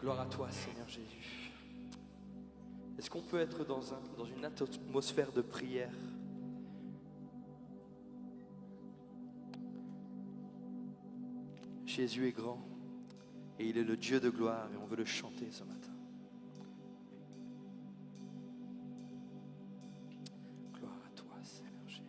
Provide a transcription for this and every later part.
Gloire à toi, Seigneur Jésus. Est-ce qu'on peut être dans une atmosphère de prière? Jésus est grand et il est le Dieu de gloire et on veut le chanter ce matin. Gloire à toi, Seigneur Jésus.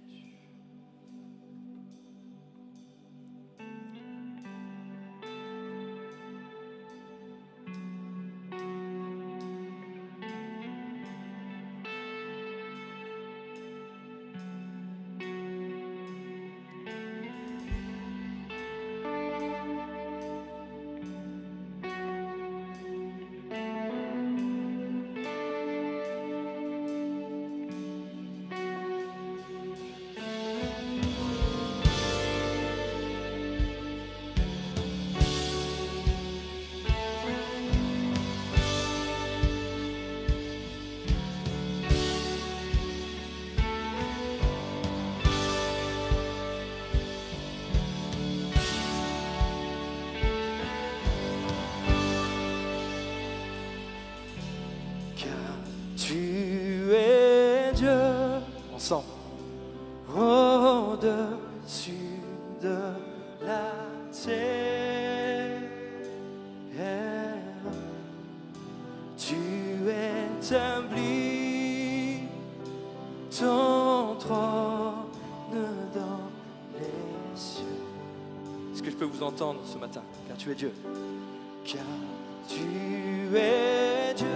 Tu es Dieu, ensemble, au-dessus de la terre. Tu établis ton trône dans les cieux. Est-ce que je peux vous entendre ce matin? Car tu es Dieu. Car tu es Dieu.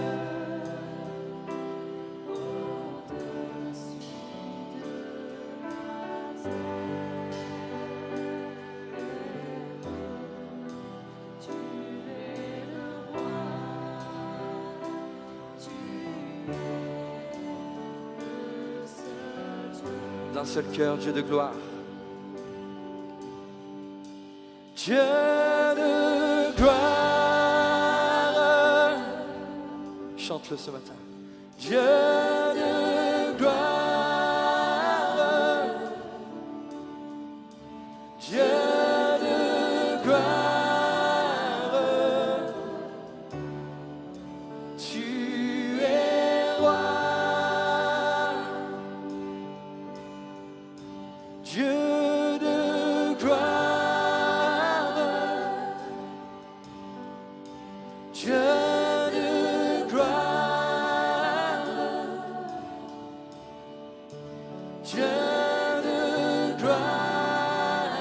D'un seul cœur, Dieu de gloire. Dieu de gloire. Chante-le ce matin. Dieu de gloire. Dieu de gloire. Tu es roi. Dieu de gloire, Dieu de gloire, Dieu de gloire,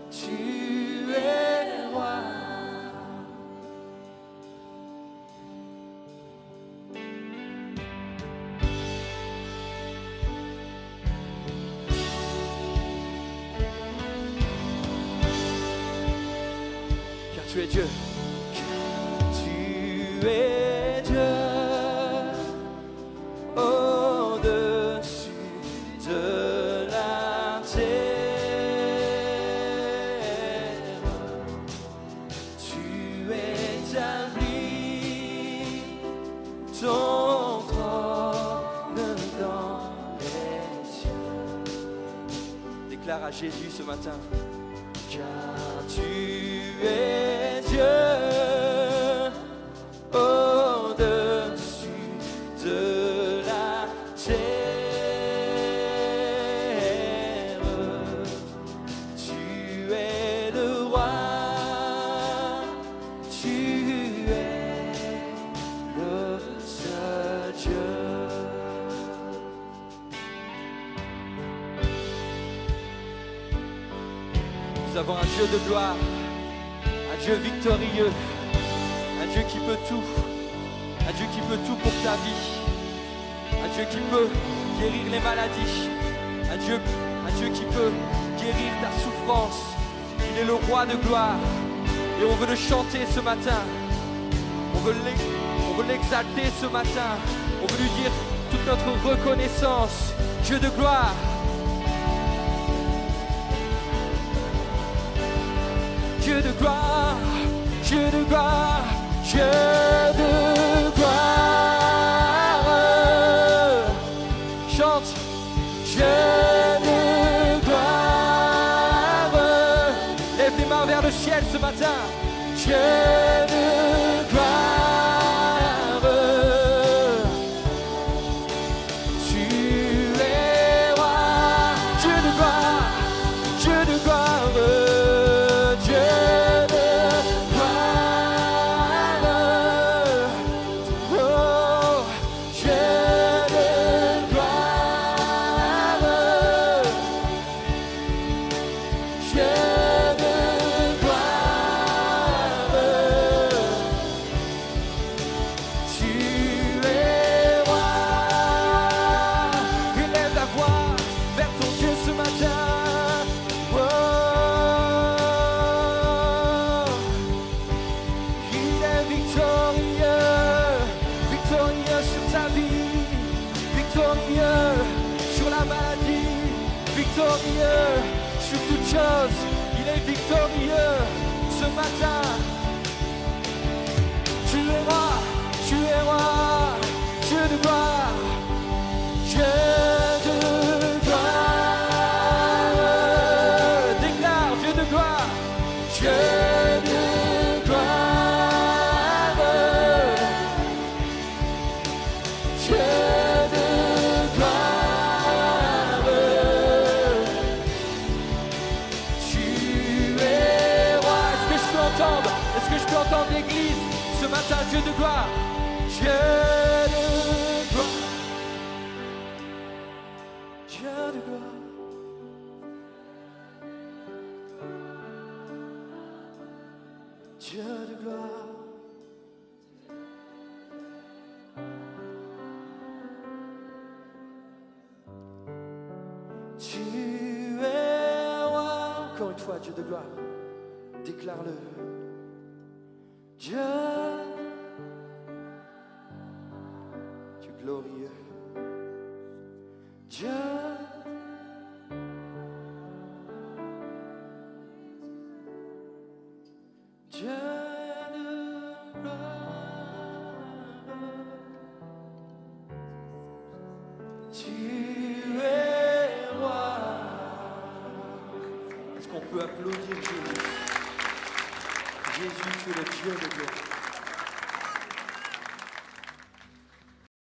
tu es roi. Tu es Dieu, tu es Dieu, au-dessus de la terre. Tu établis ton trône dans les cieux. Déclare à Jésus ce matin, car tu es Dieu, au-dessus de la terre. Tu es le roi, tu es le seul Dieu. Nous avons un Dieu de gloire, un Dieu victorieux, un Dieu qui peut tout, un Dieu qui peut tout pour ta vie, un Dieu qui peut guérir les maladies, un Dieu qui peut guérir ta souffrance. Il est le roi de gloire et on veut le chanter ce matin, on veut l'exalter ce matin, on veut lui dire toute notre reconnaissance. Dieu de gloire. Dieu de gloire, Dieu de gloire, Dieu de gloire. Chante, Dieu de gloire. Lève les mains vers le ciel ce matin. Dieu de gloire, tu es roi. Dieu de gloire, Dieu de gloire, Dieu de gloire, oh, Dieu de gloire, Dieu de gloire, tu es roi. Élève la voix vers ton Dieu ce matin. Oh, il est victorieux, victorieux sur ta vie, victorieux sur la maladie, victorieux sur toute chose. Il est victorieux ce matin. Tu es roi, tu es roi, Dieu de gloire, Dieu de gloire. Déclare Dieu de gloire, Dieu de gloire, Dieu de gloire. Tu es roi. Est-ce que je peux entendre? Est-ce que je peux entendre l'église ce matin? Dieu de gloire, Dieu de gloire, Dieu de gloire, Dieu de gloire. Tu es roi. Encore une fois, Dieu de gloire. Déclare-le. Dieu, tu es glorieux. Dieu, Dieu de gloire, tu es roi. Est-ce qu'on peut applaudir Jésus? Jésus, tu es le Dieu de gloire.